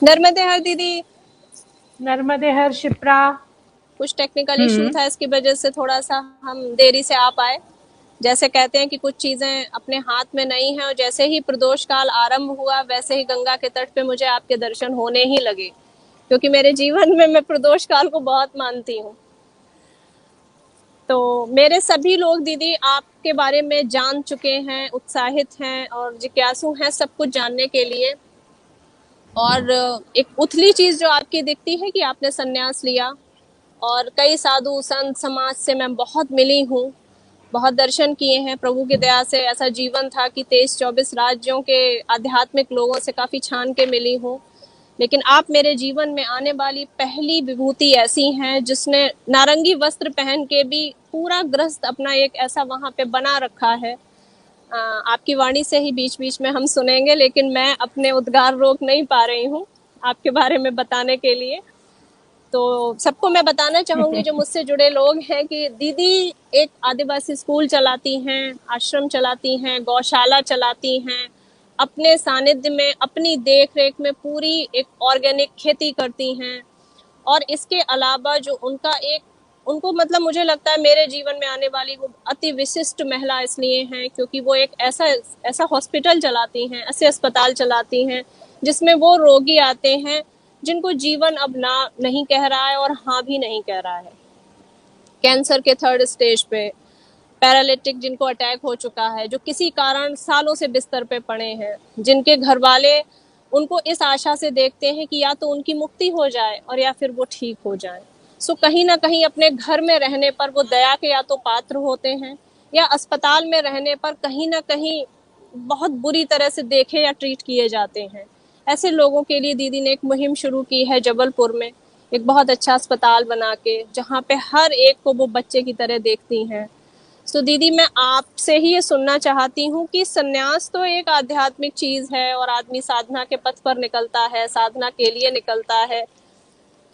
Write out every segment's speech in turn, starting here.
नर्मदे हर दीदी। नर्मदे हर शिप्रा। कुछ technical issue था, इसकी वजह से थोड़ा सा हम देरी से आ पाए। जैसे कहते हैं कि कुछ चीजें अपने हाथ में नहीं है, और जैसे ही प्रदोष काल आरंभ हुआ वैसे ही गंगा के तट पे मुझे आपके दर्शन होने ही लगे, क्योंकि मेरे जीवन में मैं प्रदोष काल को बहुत मानती हूँ। तो मेरे सभी लोग दीदी आपके बारे में जान चुके हैं, उत्साहित हैं और जिज्ञासु हैं सब कुछ जानने के लिए। और एक उथली चीज जो आपकी दिखती है कि आपने संन्यास लिया, और कई साधु संत समाज से मैं बहुत मिली हूँ, बहुत दर्शन किए हैं प्रभु की दया से। ऐसा जीवन था कि 23-24 राज्यों के आध्यात्मिक लोगों से काफी छान के मिली हूँ, लेकिन आप मेरे जीवन में आने वाली पहली विभूति ऐसी हैं जिसने नारंगी वस्त्र पहन के भी पूरा ग्रस्त अपना एक ऐसा वहां पे बना रखा है। आपकी वाणी से ही बीच बीच में हम सुनेंगे, लेकिन मैं अपने उद्गार रोक नहीं पा रही हूँ आपके बारे में बताने के लिए। तो सबको मैं बताना चाहूंगी जो मुझसे जुड़े लोग हैं कि दीदी एक आदिवासी स्कूल चलाती हैं, आश्रम चलाती हैं, गौशाला चलाती हैं, अपने सानिध्य में अपनी देख रेख में पूरी एक ऑर्गेनिक खेती करती हैं। और इसके अलावा जो उनका एक उनको मतलब मुझे लगता है मेरे जीवन में आने वाली वो अति विशिष्ट महिला इसलिए हैं क्योंकि वो एक ऐसा ऐसा हॉस्पिटल चलाती हैं, ऐसे अस्पताल चलाती हैं जिसमें वो रोगी आते हैं जिनको जीवन अब ना नहीं कह रहा है और हाँ भी नहीं कह रहा है। कैंसर के 3rd स्टेज पे, पैरालिटिक जिनको अटैक हो चुका है, जो किसी कारण सालों से बिस्तर पे पड़े हैं, जिनके घर वाले उनको इस आशा से देखते हैं कि या तो उनकी मुक्ति हो जाए और या फिर वो ठीक हो जाए। सो कहीं ना कहीं अपने घर में रहने पर वो दया के या तो पात्र होते हैं, या अस्पताल में रहने पर कहीं ना कहीं बहुत बुरी तरह से देखे या ट्रीट किए जाते हैं। ऐसे लोगों के लिए दीदी ने एक मुहिम शुरू की है जबलपुर में, एक बहुत अच्छा अस्पताल बना के, जहाँ पे हर एक को वो बच्चे की तरह देखती हैं। तो दीदी मैं आपसे ही ये सुनना चाहती हूँ कि संन्यास तो एक आध्यात्मिक चीज है और आदमी साधना के पथ पर निकलता है, साधना के लिए निकलता है।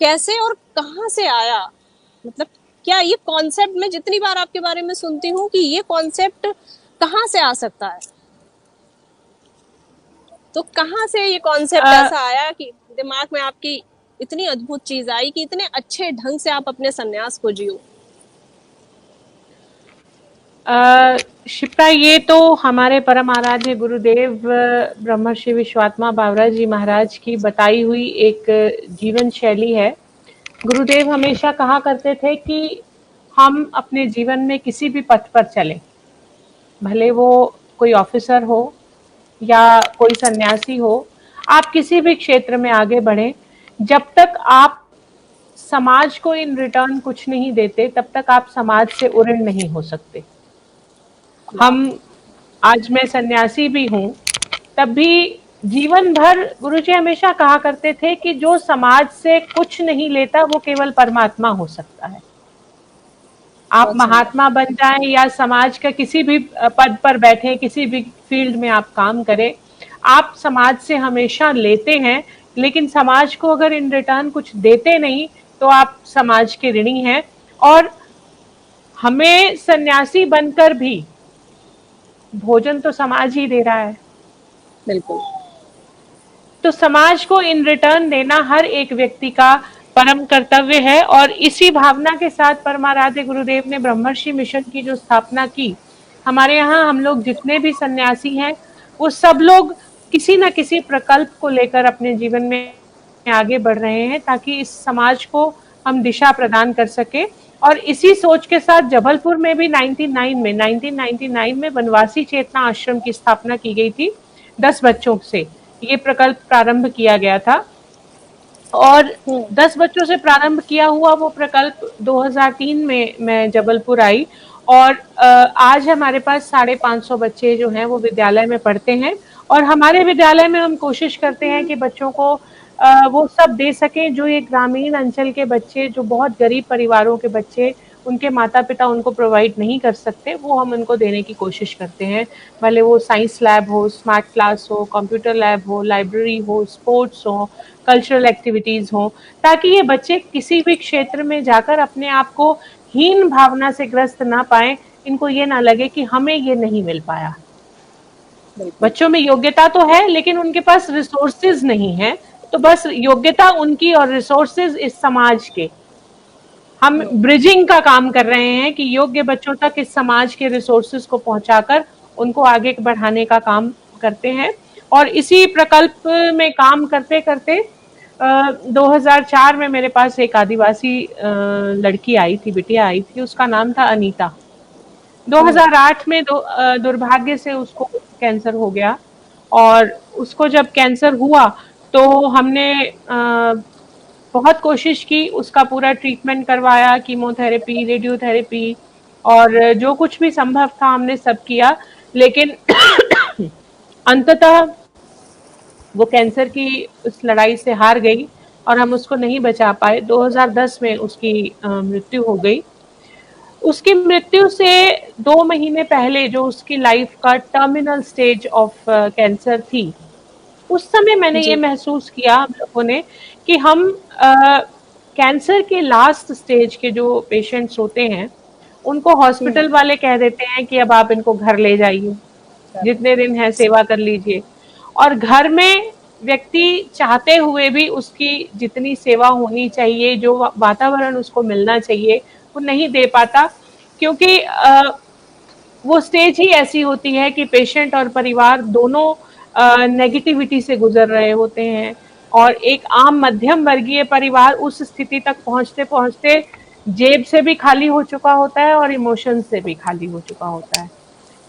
कैसे और कहाँ से आया, मतलब क्या ये कॉन्सेप्ट, मैं जितनी बार आपके बारे में सुनती हूँ कि ये कॉन्सेप्ट कहाँ से आ सकता है, तो कहाँ से ये कॉन्सेप्ट ऐसा आया कि दिमाग में आपकी इतनी अद्भुत चीज आई कि इतने अच्छे ढंग से आप अपने संन्यास को जियो। शिप्रा, ये तो हमारे परम आराध्य गुरुदेव ब्रह्मर्षि विश्वात्मा बावरा जी महाराज की बताई हुई एक जीवन शैली है। गुरुदेव हमेशा कहा करते थे कि हम अपने जीवन में किसी भी पथ पर चलें, भले वो कोई ऑफिसर हो या कोई सन्यासी हो, आप किसी भी क्षेत्र में आगे बढ़ें, जब तक आप समाज को इन रिटर्न कुछ नहीं देते तब तक आप समाज से उऋण नहीं हो सकते। हम आज मैं सन्यासी भी हूँ, तब भी जीवन भर गुरुजी हमेशा कहा करते थे कि जो समाज से कुछ नहीं लेता वो केवल परमात्मा हो सकता है। आप महात्मा बन जाएं या समाज का किसी भी पद पर बैठे, किसी भी फील्ड में आप काम करें, आप समाज से हमेशा लेते हैं, लेकिन समाज को अगर इन रिटर्न कुछ देते नहीं तो आप समाज के ऋणी हैं। और हमें सन्यासी बनकर भी भोजन तो समाज ही दे रहा है। बिल्कुल। तो समाज को इन रिटर्न देना हर एक व्यक्ति का परम कर्तव्य है। और इसी भावना के साथ परमाराध्य गुरुदेव ने ब्रह्मर्षि मिशन की जो स्थापना की, हमारे यहाँ हम लोग जितने भी सन्यासी हैं वो सब लोग किसी न किसी प्रकल्प को लेकर अपने जीवन में आगे बढ़ रहे हैं ताकि इस समाज को हम दिशा प्रदान कर सके। और इसी सोच के साथ जबलपुर में भी 1999 में वनवासी चेतना आश्रम की स्थापना की गई थी। 10 बच्चों से ये प्रकल्प प्रारंभ किया गया था और 10 बच्चों से प्रारंभ किया हुआ वो प्रकल्प 2003 में मैं जबलपुर आई और आज हमारे पास 550 बच्चे जो हैं वो विद्यालय में पढ़ते हैं। और हमारे विद्यालय में हम कोशिश करते हैं कि बच्चों को वो सब दे सकें जो ये ग्रामीण अंचल के बच्चे, जो बहुत गरीब परिवारों के बच्चे, उनके माता पिता उनको प्रोवाइड नहीं कर सकते, वो हम उनको देने की कोशिश करते हैं। भले वो साइंस लैब हो, स्मार्ट क्लास हो, कंप्यूटर लैब हो, लाइब्रेरी हो, स्पोर्ट्स हो, कल्चरल एक्टिविटीज़ हो, ताकि ये बच्चे किसी भी क्षेत्र में जाकर अपने आप को हीन भावना से ग्रस्त ना पाएं, इनको ये ना लगे कि हमें ये नहीं मिल पाया। बच्चों में योग्यता तो है लेकिन उनके पास रिसोर्सेज नहीं है तो बस योग्यता उनकी और रिसोर्सेज इस समाज के, हम ब्रिजिंग का काम कर रहे हैं कि योग्य बच्चों तक इस समाज के रिसोर्सेज को पहुंचाकर उनको आगे बढ़ाने का काम करते हैं। और इसी प्रकल्प में काम करते करते 2004 में मेरे पास एक आदिवासी लड़की आई थी, बिटिया आई थी, उसका नाम था अनीता। 2008 में दुर्भाग्य से उसको कैंसर हो गया, और उसको जब कैंसर हुआ तो हमने बहुत कोशिश की, उसका पूरा ट्रीटमेंट करवाया, कीमोथेरेपी, रेडियोथेरेपी, और जो कुछ भी संभव था हमने सब किया, लेकिन अंततः वो कैंसर की उस लड़ाई से हार गई और हम उसको नहीं बचा पाए। 2010 में उसकी मृत्यु हो गई। उसकी मृत्यु से 2 महीने पहले जो उसकी लाइफ का टर्मिनल स्टेज ऑफ कैंसर थी, उस समय मैंने ये महसूस किया हम लोगों ने कि हम कैंसर के लास्ट स्टेज के जो पेशेंट्स होते हैं उनको हॉस्पिटल वाले कह देते हैं कि अब आप इनको घर ले जाइए, जितने दिन है सेवा कर लीजिए, और घर में व्यक्ति चाहते हुए भी उसकी जितनी सेवा होनी चाहिए, जो वातावरण उसको मिलना चाहिए, वो नहीं दे पाता, क्योंकि वो स्टेज ही ऐसी होती है कि पेशेंट और परिवार दोनों नेगेटिविटी से गुजर रहे होते हैं, और एक आम मध्यम वर्गीय परिवार उस स्थिति तक पहुंचते पहुंचते जेब से भी खाली हो चुका होता है और इमोशन से भी खाली हो चुका होता है।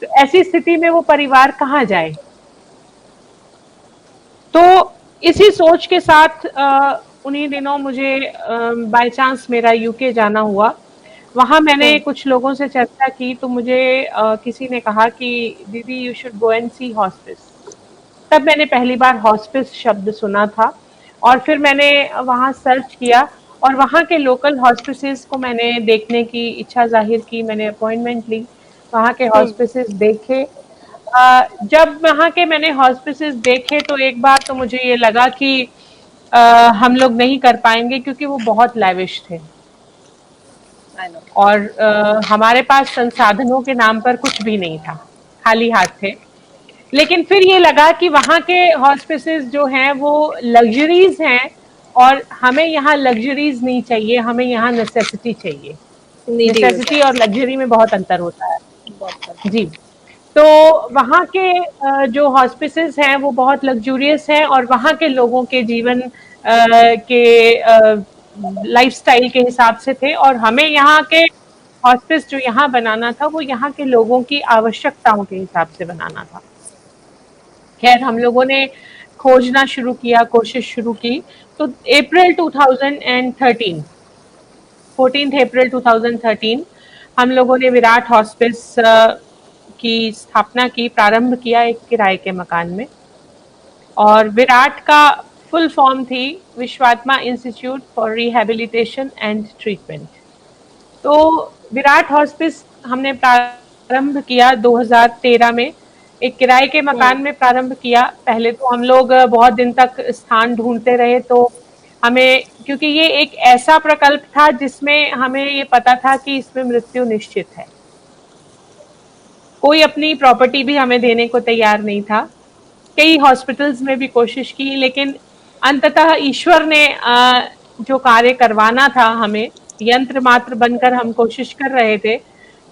तो ऐसी स्थिति में वो परिवार कहाँ जाए? तो इसी सोच के साथ उन्हीं दिनों मुझे बाय चांस मेरा यूके जाना हुआ। वहां मैंने कुछ लोगों से चर्चा की तो मुझे किसी ने कहा कि दीदी you should go and see hospice. तब मैंने पहली बार हॉस्पिस शब्द सुना था, और फिर मैंने वहां सर्च किया और वहां के लोकल हॉस्पिसेस को मैंने देखने की इच्छा जाहिर की। मैंने अपॉइंटमेंट ली, वहां के हॉस्पिसेस देखे। जब वहां के मैंने हॉस्पिसेस देखे तो एक बार तो मुझे ये लगा कि हम लोग नहीं कर पाएंगे, क्योंकि वो बहुत लैविश थे और हमारे पास संसाधनों के नाम पर कुछ भी नहीं था, खाली हाथ थे। लेकिन फिर ये लगा कि वहाँ के हॉस्पिसेस जो हैं वो लग्जरीज हैं, और हमें यहाँ लग्जरीज नहीं चाहिए, हमें यहाँ नेसेसिटी चाहिए। नेसेसिटी और लग्जरी में बहुत अंतर होता है जी। तो वहाँ के जो हॉस्पिसेस हैं वो बहुत लग्जूरियस हैं, और वहाँ के लोगों के जीवन के लाइफस्टाइल के हिसाब से थे, और हमें यहाँ के हॉस्पिस जो यहाँ बनाना था वो यहाँ के लोगों की आवश्यकताओं के हिसाब से बनाना था। खैर हम लोगों ने खोजना शुरू किया, कोशिश शुरू की। तो अप्रैल 2013, 14 अप्रैल 2013 हम लोगों ने विराट हॉस्पिस की स्थापना की, प्रारंभ किया एक किराए के मकान में। और विराट का फुल फॉर्म थी Vishwatma institute for rehabilitation and treatment. तो विराट हॉस्पिस हमने प्रारंभ किया 2013 में, एक किराए के मकान में प्रारंभ किया। पहले तो हम लोग बहुत दिन तक स्थान ढूंढते रहे, तो हमें, क्योंकि ये एक ऐसा प्रकल्प था जिसमें हमें ये पता था कि इसमें मृत्यु निश्चित है, कोई अपनी प्रॉपर्टी भी हमें देने को तैयार नहीं था। कई हॉस्पिटल्स में भी कोशिश की, लेकिन अंततः ईश्वर ने जो कार्य करवाना था, हमें यंत्र मात्र बनकर हम कोशिश कर रहे थे,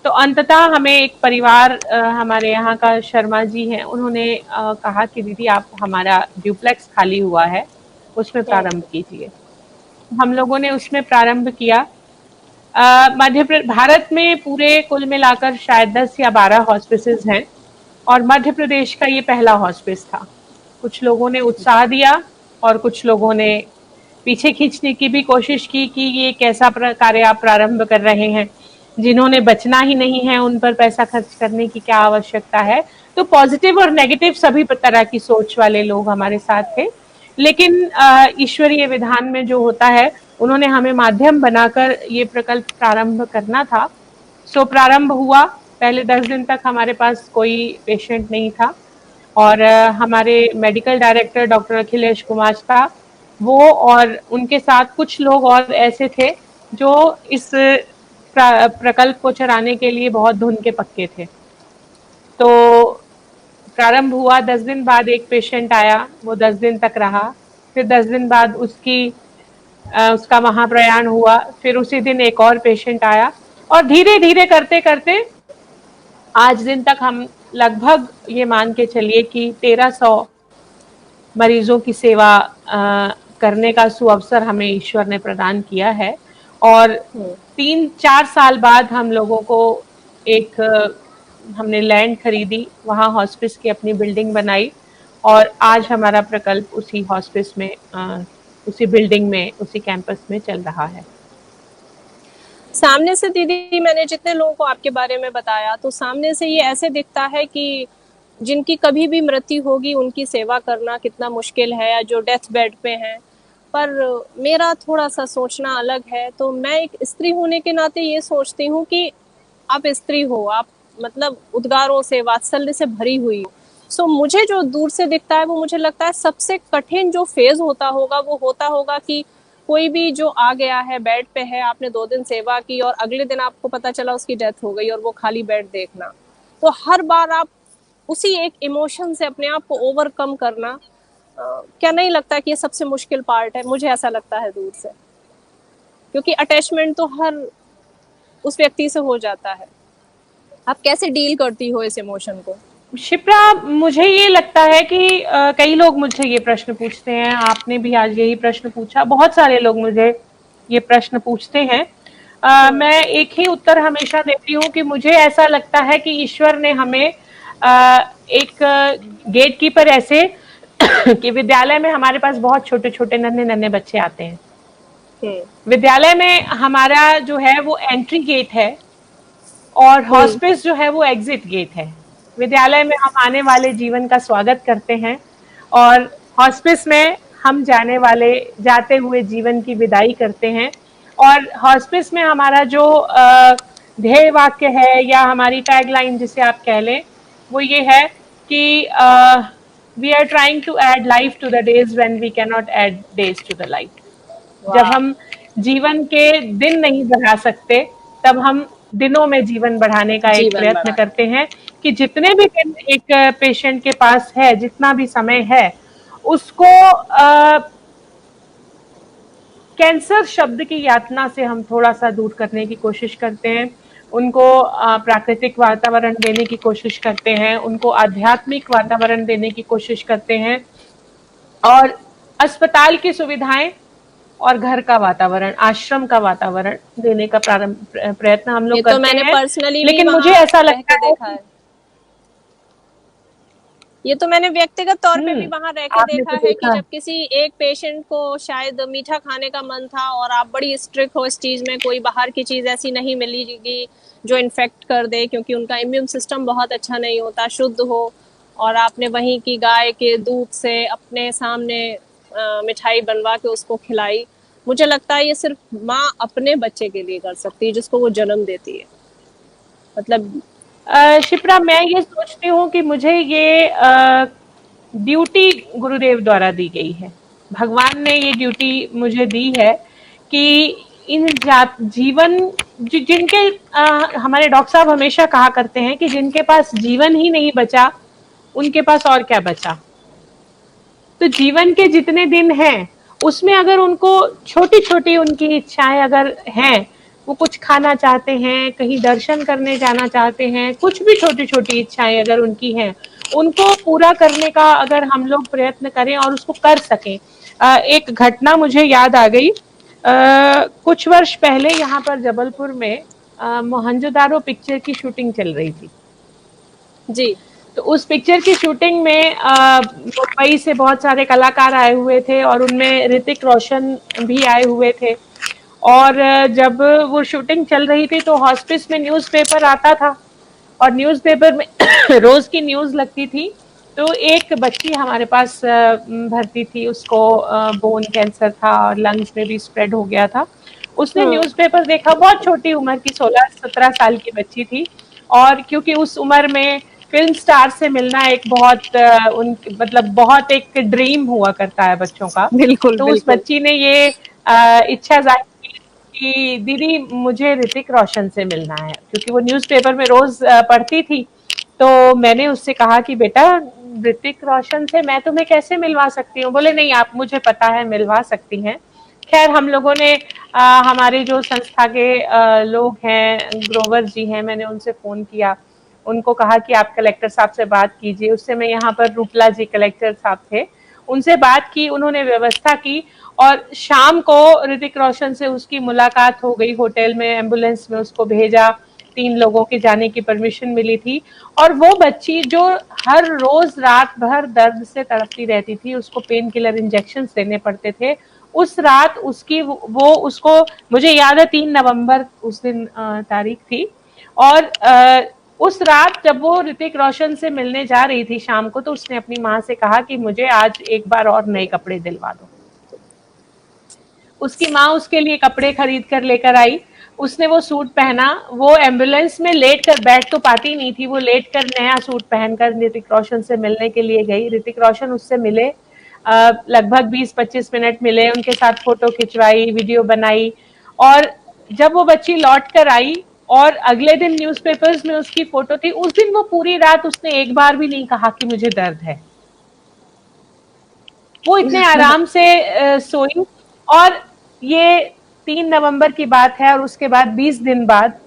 तो अंततः हमें एक परिवार, हमारे यहाँ का शर्मा जी हैं, उन्होंने कहा कि दीदी आप, हमारा ड्यूप्लेक्स खाली हुआ है, उसमें प्रारंभ कीजिए। हम लोगों ने उसमें प्रारंभ किया। भारत में पूरे कुल मिलाकर शायद 10 या 12 हॉस्पिसेस हैं, और मध्य प्रदेश का ये पहला हॉस्पिस था। कुछ लोगों ने उत्साह दिया और कुछ लोगों ने पीछे खींचने की भी कोशिश की कि ये कैसा कार्य आप प्रारंभ कर रहे हैं, जिन्होंने बचना ही नहीं है उन पर पैसा खर्च करने की क्या आवश्यकता है। तो पॉजिटिव और नेगेटिव सभी तरह की सोच वाले लोग हमारे साथ थे, लेकिन ईश्वरीय विधान में जो होता है, उन्होंने हमें माध्यम बनाकर ये प्रकल्प प्रारंभ करना था। सो प्रारंभ हुआ। पहले 10 दिन तक हमारे पास कोई पेशेंट नहीं था, और हमारे medical director doctor Akhilesh Kumar था, वो और उनके साथ कुछ लोग और ऐसे थे जो इस प्रकल्प को चलाने के लिए बहुत धुन के पक्के थे। तो प्रारंभ हुआ, 10 दिन बाद एक पेशेंट आया, वो 10 दिन तक रहा, फिर 10 दिन बाद उसका वहां प्रयाण हुआ, फिर उसी दिन एक और पेशेंट आया, और धीरे धीरे करते करते आज दिन तक हम लगभग ये मान के चलिए कि 1300 मरीजों की सेवा करने का सुअवसर हमें ईश्वर ने प्रदान किया है। और 3-4 साल बाद हम लोगों को हमने लैंड खरीदी, वहाँ हॉस्पिस की अपनी बिल्डिंग बनाई, और आज हमारा प्रकल्प उसी हॉस्पिस में, उसी बिल्डिंग में, उसी कैंपस में चल रहा है। सामने से दीदी मैंने जितने लोगों को आपके बारे में बताया, तो सामने से ये ऐसे दिखता है कि जिनकी कभी भी मृत्यु होगी उनकी सेवा करना कितना मुश्किल है, या जो डेथ बेड पे हैं। पर मेरा थोड़ा सा सोचना अलग है। तो मैं एक स्त्री होने के नाते ये सोचती हूँ कि आप स्त्री हो, आप मतलब उद्गारों से, वात्सल्य से भरी हुई हो। सो मुझे जो दूर से दिखता है वो मुझे लगता है सबसे कठिन जो फेज होता होगा वो होता होगा कि कोई भी जो आ गया है, बेड पे है, आपने 2 दिन सेवा की और अगले दिन आपको पता चला उसकी डेथ हो गई और वो खाली बेड देखना। तो हर बार आप उसी एक इमोशन से अपने आप को ओवरकम करना, क्या नहीं लगता कि ये सबसे मुश्किल पार्ट है? मुझे ऐसा लगता है दूर से, क्योंकि अटैचमेंट तो हर उस व्यक्ति से हो जाता है। आप कैसे डील करती हो इस इमोशन को? शिप्रा, मुझे ये लगता है कि कई लोग मुझे ये प्रश्न पूछते हैं, आपने भी आज यही प्रश्न पूछा, बहुत सारे लोग मुझे ये प्रश्न पूछते हैं। मैं एक ही उत्तर हमेशा देती हूँ कि मुझे ऐसा लगता है कि ईश्वर ने हमें एक गेटकीपर ऐसे कि विद्यालय में हमारे पास बहुत छोटे छोटे नन्हे नन्हे बच्चे आते हैं। विद्यालय में हमारा जो है वो एंट्री गेट है, और हॉस्पिस जो है वो एग्जिट गेट है। विद्यालय में हम आने वाले जीवन का स्वागत करते हैं, और हॉस्पिस में हम जाते हुए जीवन की विदाई करते हैं। और हॉस्पिस में हमारा जो ध्येय वाक्य है, या हमारी टैगलाइन जिसे आप कह लें, वो ये है कि we are trying to add life to the days when we can not add days to the life. जब हम जीवन के दिन नहीं बढ़ा सकते, तब हम दिनों में जीवन बढ़ाने का एक प्रयत्न करते हैं कि जितने भी दिन एक पेशेंट के पास है, जितना भी समय है, उसको कैंसर शब्द की यातना से हम थोड़ा सा दूर करने की कोशिश करते हैं। उनको प्राकृतिक वातावरण देने की कोशिश करते हैं, उनको आध्यात्मिक वातावरण देने की कोशिश करते हैं, और अस्पताल की सुविधाएं और घर का वातावरण, आश्रम का वातावरण देने का प्रयत्न हम लोग करते हैं। पर्सनली लेकिन मुझे ऐसा लगता है, ये तो मैंने व्यक्तिगत तौर पे भी वहां रह के देखा है कि जब किसी एक पेशेंट को शायद मीठा खाने का मन था और आप बड़ी स्ट्रिक्ट हो इस चीज में, कोई बाहर की चीज ऐसी नहीं मिलेगी जो इन्फेक्ट कर दे, क्योंकि उनका इम्यून सिस्टम बहुत अच्छा नहीं होता, शुद्ध हो, और आपने वहीं की गाय के दूध से अपने सामने मिठाई बनवा के उसको खिलाई। मुझे लगता है ये सिर्फ माँ अपने बच्चे के लिए कर सकती है जिसको वो जन्म देती है। मतलब शिप्रा, मैं ये सोचती हूँ कि मुझे ये ड्यूटी गुरुदेव द्वारा दी गई है। भगवान ने ये ड्यूटी मुझे दी है कि इन जीवन जिनके हमारे डॉक्टर साहब हमेशा कहा करते हैं कि जिनके पास जीवन ही नहीं बचा उनके पास और क्या बचा। तो जीवन के जितने दिन हैं उसमें अगर उनको छोटी छोटी उनकी इच्छाएं अगर हैं, वो कुछ खाना चाहते हैं, कहीं दर्शन करने जाना चाहते हैं, कुछ भी छोटी छोटी इच्छाएं अगर उनकी हैं, उनको पूरा करने का अगर हम लोग प्रयत्न करें और उसको कर सकें। एक घटना मुझे याद आ गई। कुछ वर्ष पहले यहाँ पर जबलपुर में मोहनजोदारो पिक्चर की शूटिंग चल रही थी जी। तो उस पिक्चर की शूटिंग में मुंबई से बहुत सारे कलाकार आए हुए थे, और उनमें ऋतिक रोशन भी आए हुए थे। और जब वो शूटिंग चल रही थी तो हॉस्पिस में न्यूज़पेपर आता था, और न्यूज़पेपर में रोज की न्यूज़ लगती थी। तो एक बच्ची हमारे पास भर्ती थी, उसको बोन कैंसर था और लंग्स में भी स्प्रेड हो गया था। उसने न्यूज़पेपर देखा, बहुत छोटी उम्र की 16-17 साल की बच्ची थी, और क्योंकि उस उम्र में फिल्म स्टार से मिलना एक बहुत मतलब बहुत एक ड्रीम हुआ करता है बच्चों का। बिल्कुल, तो उस बच्ची ने ये इच्छा जाहिर की कि दीदी मुझे ऋतिक रोशन से मिलना है, क्योंकि वो न्यूज़पेपर में रोज पढ़ती थी। तो मैंने उससे कहा कि बेटा ऋतिक रोशन से मैं तुम्हें कैसे मिलवा सकती हूँ? बोले नहीं, आप, मुझे पता है, मिलवा सकती हैं। खैर हम लोगों ने हमारे जो संस्था के लोग हैं, ग्रोवर जी हैं, मैंने उनसे फोन किया, उनको कहा कि आप कलेक्टर साहब से बात कीजिए। उससे मैं यहाँ पर रूपला जी कलेक्टर साहब थे, उनसे बात की, उन्होंने व्यवस्था की और शाम को ऋतिक रोशन से उसकी मुलाकात हो गई होटल में, एम्बुलेंस में उसको भेजा, 3 लोगों के जाने की परमिशन मिली थी। और वो बच्ची जो हर रोज रात भर दर्द से तड़पती रहती थी, उसको पेन किलर इंजेक्शन देने पड़ते थे, उस रात उसकी वो उसको, मुझे याद है 3 नवंबर उस दिन तारीख थी, और उस रात जब वो ऋतिक रोशन से मिलने जा रही थी शाम को, तो उसने अपनी माँ से कहा कि मुझे आज एक बार और नए कपड़े दिलवा दो। उसकी माँ उसके लिए कपड़े खरीद कर लेकर आई, उसने वो सूट पहना, वो एम्बुलेंस में लेट कर, बैठ तो पाती नहीं थी, वो लेट कर नया सूट पहनकर ऋतिक रोशन से मिलने के लिए गई। ऋतिक रोशन उससे मिले, लगभग 20-25 मिनट मिले, उनके साथ फोटो खिंचवाई, वीडियो बनाई। और जब वो बच्ची लौट कर आई और अगले दिन न्यूज़पेपर्स में उसकी फोटो थी, उस दिन वो पूरी रात उसने एक बार भी नहीं कहा कि मुझे दर्द है। वो इतने आराम से सोई। और ये 3 नवंबर की बात है और उसके बाद 20 दिन बाद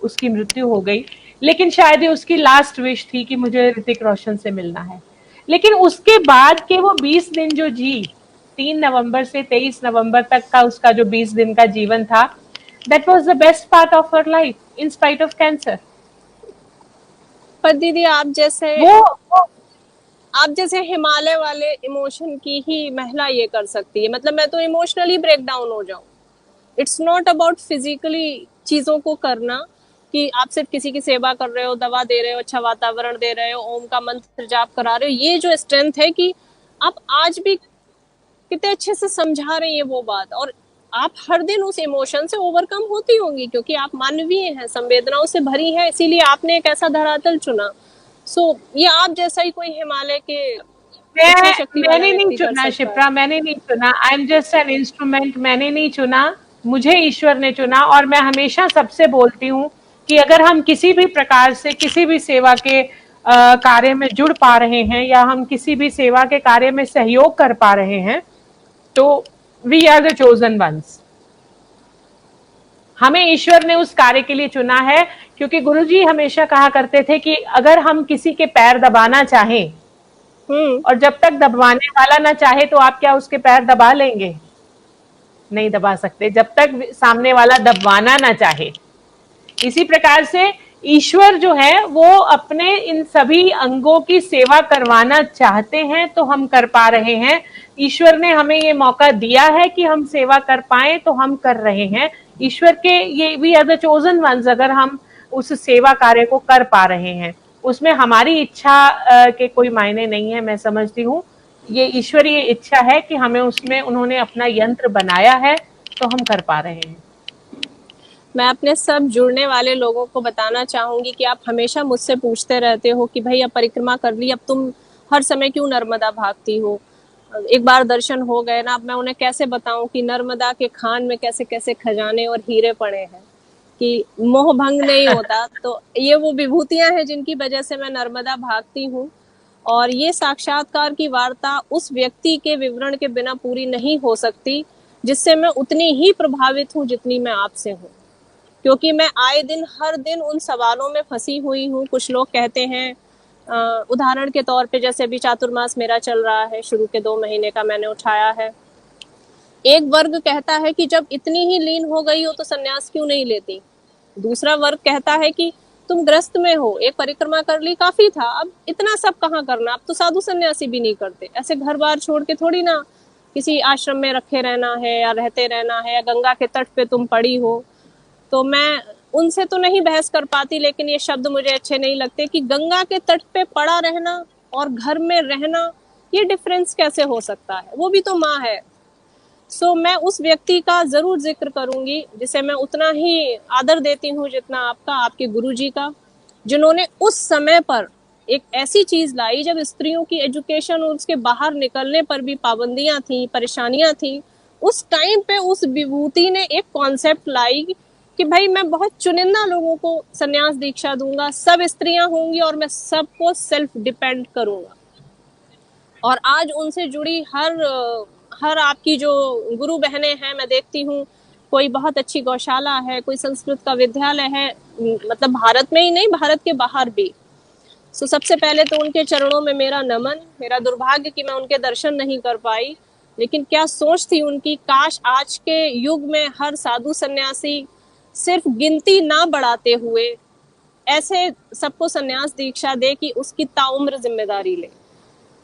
उसकी मृत्यु हो गई। लेकिन शायद ये उसकी लास्ट विश थी कि मुझे ऋतिक रोशन से मिलना है। लेकिन उसके बाद के वो 20 दिन जो जी, 3 नवंबर से 23 नवंबर तक का उसका जो 20 दिन का जीवन था, that was the best part of her life in spite of cancer. पर दीदी वो आप जैसे हिमालय वाले इमोशन की ही महिला ये कर सकती है, मतलब मैं तो इमोशनली ब्रेक डाउन हो जाऊं। इट्स नॉट अबाउट फिजिकली चीजों को करना, कि आप सिर्फ किसी की सेवा कर रहे हो, दवा दे रहे हो, अच्छा वातावरण दे रहे हो, ओम का मंत्र जाप करा रहे हो, ये जो स्ट्रेंथ है कि आप आज भी कितने अच्छे से समझा रही है वो बात, और आप हर दिन उस इमोशन से ओवरकम होती होंगी क्योंकि आप मानवीय हैं, संवेदनाओं से भरी है, इसीलिए आपने एक ऐसा धरातल चुना। ये आप जैसा ही कोई हिमालय के इच्छा शक्ति वाला मैंने नहीं व्यक्ति कर चुना सकता शिप्रा, है। मैंने नहीं चुना, I am just an instrument. मैंने नहीं चुना, मुझे ईश्वर ने चुना। और मैं हमेशा सबसे बोलती हूँ कि अगर हम किसी भी प्रकार से किसी भी सेवा के कार्य में जुड़ पा रहे हैं या हम किसी भी सेवा के कार्य में सहयोग कर पा रहे हैं, तो we are the chosen ones. हमें ईश्वर ने उस कार्य के लिए चुना है, क्योंकि गुरुजी हमेशा कहा करते थे कि अगर हम किसी के पैर दबाना चाहें और जब तक दबाने वाला ना चाहे तो आप क्या उसके पैर दबा लेंगे? नहीं दबा सकते, जब तक सामने वाला दबाना ना चाहे। इसी प्रकार से ईश्वर जो है वो अपने इन सभी अंगों की सेवा करवाना चाहते हैं, तो हम कर पा रहे हैं। ईश्वर ने हमें ये मौका दिया है कि हम सेवा कर पाए, तो हम कर रहे हैं। ईश्वर के ये we are the chosen ones. अगर हम उस सेवा कार्य को कर पा रहे हैं, उसमें हमारी इच्छा के कोई मायने नहीं है। मैं समझती हूँ ये ईश्वरीय इच्छा है कि हमें उसमें उन्होंने अपना यंत्र बनाया है, तो हम कर पा रहे हैं। मैं अपने सब जुड़ने वाले लोगों को बताना चाहूंगी कि आप हमेशा मुझसे पूछते रहते हो कि भाई अब परिक्रमा कर ली, अब तुम हर समय क्यों नर्मदा भागती हो। एक बार दर्शन हो गए ना, अब मैं उन्हें कैसे बताऊं कि नर्मदा के खान में कैसे कैसे खजाने और हीरे पड़े हैं, कि मोह भंग नहीं होता। तो ये वो विभूतियां हैं जिनकी वजह से मैं नर्मदा भागती हूँ। और ये साक्षात्कार की वार्ता उस व्यक्ति के विवरण के बिना पूरी नहीं हो सकती जिससे मैं उतनी ही प्रभावित हूँ जितनी मैं आपसे हूँ, क्योंकि मैं आए दिन हर दिन उन सवालों में फंसी हुई हूँ। कुछ लोग कहते हैं, उदाहरण के तौर पे जैसे अभी चातुर्मास मेरा चल रहा है, शुरू के 2 महीने का मैंने उठाया है। एक वर्ग कहता है कि जब इतनी ही लीन हो गई हो तो सन्यास क्यों नहीं लेती। दूसरा वर्ग कहता है कि तुम ग्रस्त में हो, एक परिक्रमा कर ली काफी था, अब इतना सब कहाँ करना, अब तो साधु सन्यासी भी नहीं करते, ऐसे घर बार छोड़ के थोड़ी ना किसी आश्रम में रखे रहना है या रहते रहना है, या गंगा के तट पे तुम पड़ी हो। तो मैं उनसे तो नहीं बहस कर पाती, लेकिन ये शब्द मुझे अच्छे नहीं लगते कि गंगा के तट पे पड़ा रहना और घर में रहना, ये डिफरेंस कैसे हो सकता है, वो भी तो माँ है। मैं उस व्यक्ति का जरूर जिक्र करूंगी जिसे मैं उतना ही आदर देती हूँ जितना आपका, आपके गुरुजी का, जिन्होंने उस समय पर एक ऐसी चीज लाई जब स्त्रियों की एजुकेशन और उसके बाहर निकलने पर भी पाबंदियां थी, परेशानियां थी। उस टाइम पे उस विभूति ने एक कॉन्सेप्ट लाई कि भाई मैं बहुत चुनिंदा लोगों को संन्यास दीक्षा दूंगा, सब स्त्रियां होंगी और मैं सबको सेल्फ डिपेंड करूंगा। और आज उनसे जुड़ी हर आपकी जो गुरु बहनें हैं, मैं देखती हूँ कोई बहुत अच्छी गौशाला है, कोई संस्कृत का विद्यालय है, मतलब भारत में ही नहीं, भारत के बाहर भी। सो सबसे पहले तो उनके चरणों में मेरा नमन। मेरा दुर्भाग्य कि मैं उनके दर्शन नहीं कर पाई, लेकिन क्या सोच थी उनकी। काश आज के युग में हर साधु सन्यासी सिर्फ गिनती ना बढ़ाते हुए ऐसे सबको सन्यास दीक्षा दे कि उसकी ताउम्र जिम्मेदारी ले।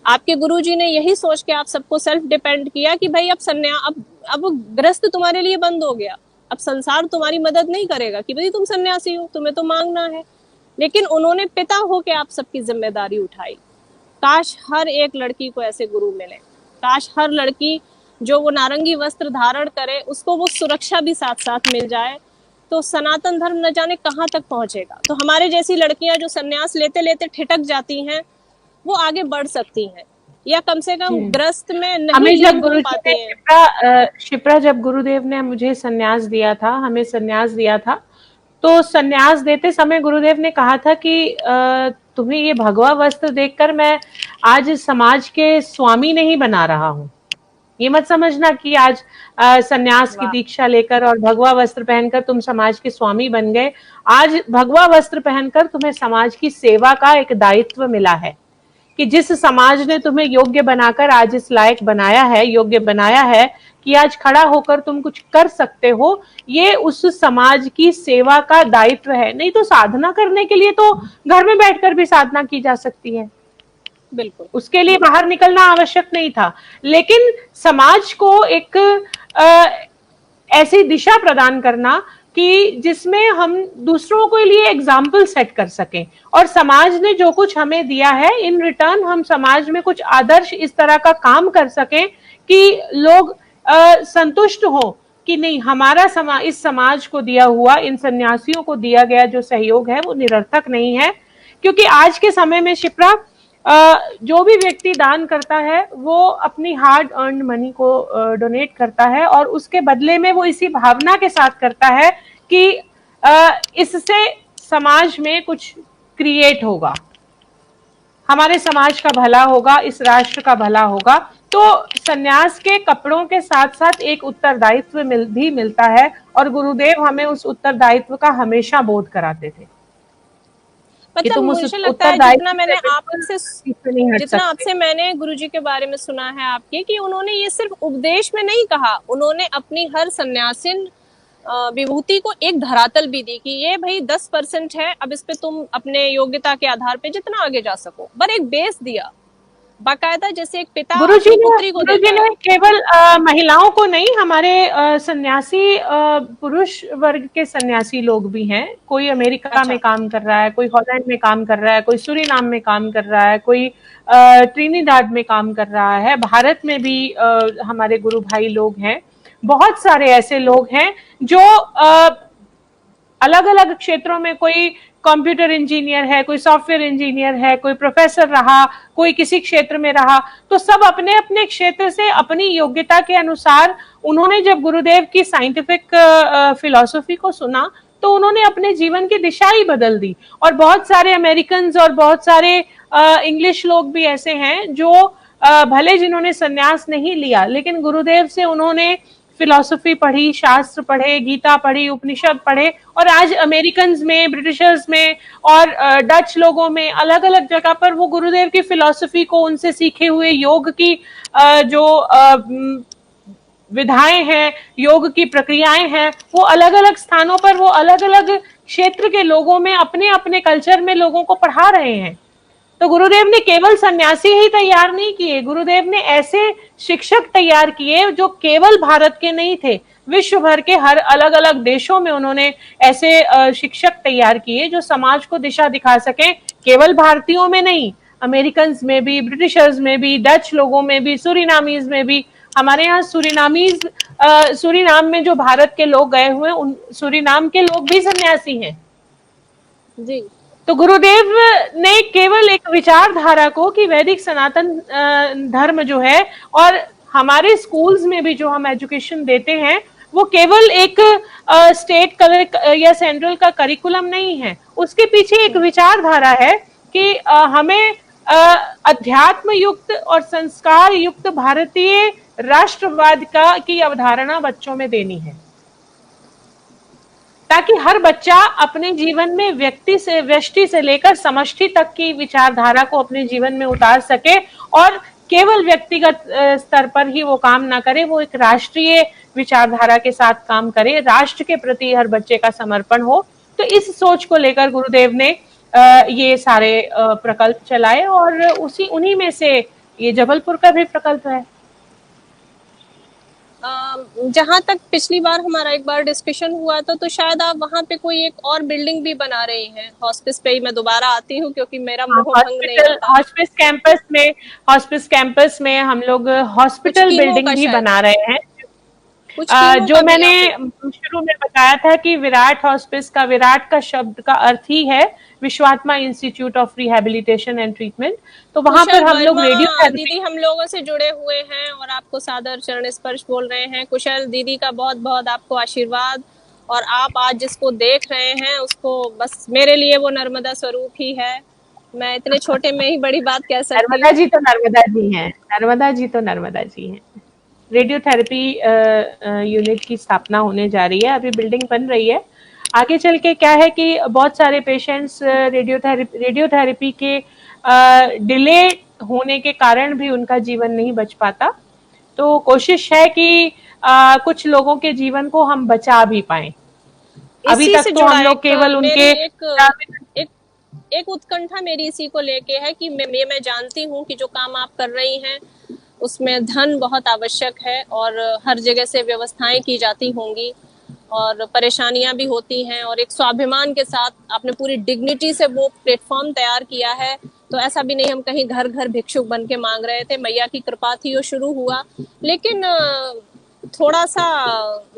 आपके गुरुजी ने यही सोच के आप सबको सेल्फ डिपेंड किया कि भाई अब ग्रस्त तुम्हारे लिए बंद हो गया, अब संसार तुम्हारी मदद नहीं करेगा कि भाई तुम सन्यासी हो, तुम्हें तो मांगना है। लेकिन उन्होंने पिता हो के आप सबकी जिम्मेदारी उठाई। काश हर एक लड़की को ऐसे गुरु मिले, काश हर लड़की जो वो नारंगी वस्त्र धारण करे उसको वो सुरक्षा भी साथ साथ मिल जाए, तो सनातन धर्म न जाने कहाँ तक पहुंचेगा। तो हमारे जैसी लड़कियां जो सन्यास लेते लेते ठिठक जाती हैं, वो आगे बढ़ सकती हैं, या कम से कम ग्रस्त में नहीं जब हो पाती हैं। शिप्रा, जब गुरुदेव ने मुझे सन्यास दिया था, हमें सन्यास दिया था, तो सन्यास देते समय गुरुदेव ने कहा था कि तुम्हें ये भगवा वस्त्र देखकर मैं आज समाज के स्वामी नहीं बना रहा हूँ। ये मत समझना कि आज सन्यास की दीक्षा लेकर और भगवा वस्त्र पहनकर तुम समाज के स्वामी बन गए। आज भगवा वस्त्र पहनकर तुम्हें समाज की सेवा का एक दायित्व मिला है कि जिस समाज ने तुम्हें योग्य बनाकर आज इस लायक बनाया है, योग्य बनाया है कि आज खड़ा होकर तुम कुछ कर सकते हो, ये उस समाज की सेवा का दायित्व है। नहीं तो साधना करने के लिए तो घर में बैठकर भी साधना की जा सकती है, बिल्कुल, उसके लिए बाहर निकलना आवश्यक नहीं था। लेकिन समाज को एक ऐसी दिशा प्रदान करना कि जिसमें हम दूसरों के लिए एग्जाम्पल सेट कर सकें, और समाज ने जो कुछ हमें दिया है इन रिटर्न हम समाज में कुछ आदर्श इस तरह का काम कर सकें कि लोग संतुष्ट हो कि नहीं, हमारा इस समाज को दिया हुआ, इन सन्यासियों को दिया गया जो सहयोग है वो निरर्थक नहीं है। क्योंकि आज के समय में शिप्रा, जो भी व्यक्ति दान करता है वो अपनी हार्ड अर्न मनी को डोनेट करता है, और उसके बदले में वो इसी भावना के साथ करता है कि इससे समाज में कुछ क्रिएट होगा, हमारे समाज का भला होगा, इस राष्ट्र का भला होगा। तो सन्यास के कपड़ों के साथ साथ एक उत्तरदायित्व भी मिलता है, और गुरुदेव हमें उस उत्तरदायित्व का हमेशा बोध कराते थे। मतलब मुझे लगता है जितना आपसे मैंने गुरुजी के बारे में सुना है आपके, कि उन्होंने ये सिर्फ उपदेश में नहीं कहा, उन्होंने अपनी हर सन्यासिन विभूति को एक धरातल भी दी कि ये भाई 10% है, अब इस पे तुम अपने योग्यता के आधार पे जितना आगे जा सको, पर एक बेस दिया बाकायदा, जैसे एक पिता गुरुजी ने केवल महिलाओं को नहीं, हमारे सन्यासी पुरुष वर्ग के सन्यासी लोग भी हैं। कोई अमेरिका में काम कर रहा है, कोई हॉलैंड में काम कर रहा है, कोई सूरीनाम में काम कर रहा है, कोई ट्रिनिडाड में काम कर रहा है, भारत में भी हमारे गुरु भाई लोग हैं। बहुत सारे ऐसे लोग हैं जो अलग अलग क्षेत्रों में, कोई कंप्यूटर इंजीनियर है, कोई सॉफ्टवेयर इंजीनियर है, कोई प्रोफेसर रहा, कोई किसी क्षेत्र में रहा, तो सब अपने अपने क्षेत्र से अपनी योग्यता के अनुसार उन्होंने जब गुरुदेव की साइंटिफिक फिलॉसफी को सुना तो उन्होंने अपने जीवन की दिशा ही बदल दी। और बहुत सारे अमेरिकन और बहुत सारे इंग्लिश लोग भी ऐसे हैं जो भले जिन्होंने संन्यास नहीं लिया, लेकिन गुरुदेव से उन्होंने फिलॉसफी पढ़ी, शास्त्र पढ़े, गीता पढ़ी, उपनिषद पढ़े, और आज अमेरिकन में, ब्रिटिशर्स में और डच लोगों में अलग अलग जगह पर वो गुरुदेव की फिलॉसफी को, उनसे सीखे हुए योग की जो विधाएं हैं, योग की प्रक्रियाएं हैं, वो अलग अलग स्थानों पर, वो अलग अलग क्षेत्र के लोगों में, अपने अपने कल्चर में लोगों को पढ़ा रहे हैं। तो गुरुदेव ने केवल सन्यासी ही तैयार नहीं किए, गुरुदेव ने ऐसे शिक्षक तैयार किए जो केवल भारत के नहीं थे, विश्व भर के हर अलग अलग देशों में उन्होंने ऐसे शिक्षक तैयार किए जो समाज को दिशा दिखा सके। केवल भारतीयों में नहीं, अमेरिकन में भी, ब्रिटिशर्स में भी, डच लोगों में भी, सूरीनामीज में भी। हमारे यहाँ सूरीनाम में जो भारत के लोग गए हुए, उन सूरीनाम के लोग भी सन्यासी हैं जी। तो गुरुदेव ने केवल एक विचारधारा को कि वैदिक सनातन धर्म जो है, और हमारे स्कूल्स में भी जो हम एजुकेशन देते हैं, वो केवल एक स्टेट या सेंट्रल का करिकुलम नहीं है, उसके पीछे एक विचारधारा है कि हमें अध्यात्म युक्त और संस्कार युक्त भारतीय राष्ट्रवाद का की अवधारणा बच्चों में देनी है, ताकि हर बच्चा अपने जीवन में व्यष्टि से लेकर समष्टि तक की विचारधारा को अपने जीवन में उतार सके और केवल व्यक्तिगत स्तर पर ही वो काम ना करे, वो एक राष्ट्रीय विचारधारा के साथ काम करे, राष्ट्र के प्रति हर बच्चे का समर्पण हो। तो इस सोच को लेकर गुरुदेव ने ये सारे प्रकल्प चलाए और उन्हीं में से ये जबलपुर का भी प्रकल्प है। जहां तक पिछली बार हमारा एक बार डिस्कशन हुआ था, तो शायद आप वहां पे कोई एक और बिल्डिंग भी बना रही हैं। हॉस्पिस पे ही मैं दोबारा आती हूँ क्योंकि मेरा मोह भंग नहीं होता। हॉस्पिस कैंपस में हम लोग हॉस्पिटल बिल्डिंग भी बना रहे हैं। जो मैंने शुरू में बताया था कि विराट हॉस्पिस का, विराट का शब्द का अर्थ ही है Vishwatma institute of rehabilitation and treatment. तो वहां पर हम लोग रेडियोथेरेपी, दीदी हम लोगों से जुड़े हुए हैं और आपको सादर चरण स्पर्श बोल रहे हैं। कुशल दीदी का बहुत बहुत आपको आशीर्वाद, और आप आज जिसको देख रहे हैं उसको बस मेरे लिए वो नर्मदा स्वरूप ही है। मैं इतने छोटे में ही बड़ी बात कह सकती हूँ। नर्मदा जी तो नर्मदा जी हैं, नर्मदा जी तो नर्मदा जी हैं। रेडियोथेरेपी यूनिट की स्थापना होने जा रही है, अभी बिल्डिंग बन रही है। आगे चल के क्या है कि बहुत सारे पेशेंट्स रेडियोथेरेपी के डिले होने के कारण भी उनका जीवन नहीं बच पाता। तो कोशिश है कि कुछ लोगों के जीवन को हम बचा भी पाए। अभी तक तो हम लोग केवल उनके एक उत्कंठा मेरी इसी को लेके है कि मैं जानती हूँ कि जो काम आप कर रही हैं उसमें धन बहुत आवश्यक है और हर जगह से व्यवस्थाएं की जाती होंगी और परेशानियां भी होती हैं, और एक स्वाभिमान के साथ आपने पूरी डिग्निटी से वो प्लेटफॉर्म तैयार किया है। तो ऐसा भी नहीं हम कहीं घर घर भिक्षुक बन के मांग रहे थे, मैया की कृपा थी वो शुरू हुआ। लेकिन थोड़ा सा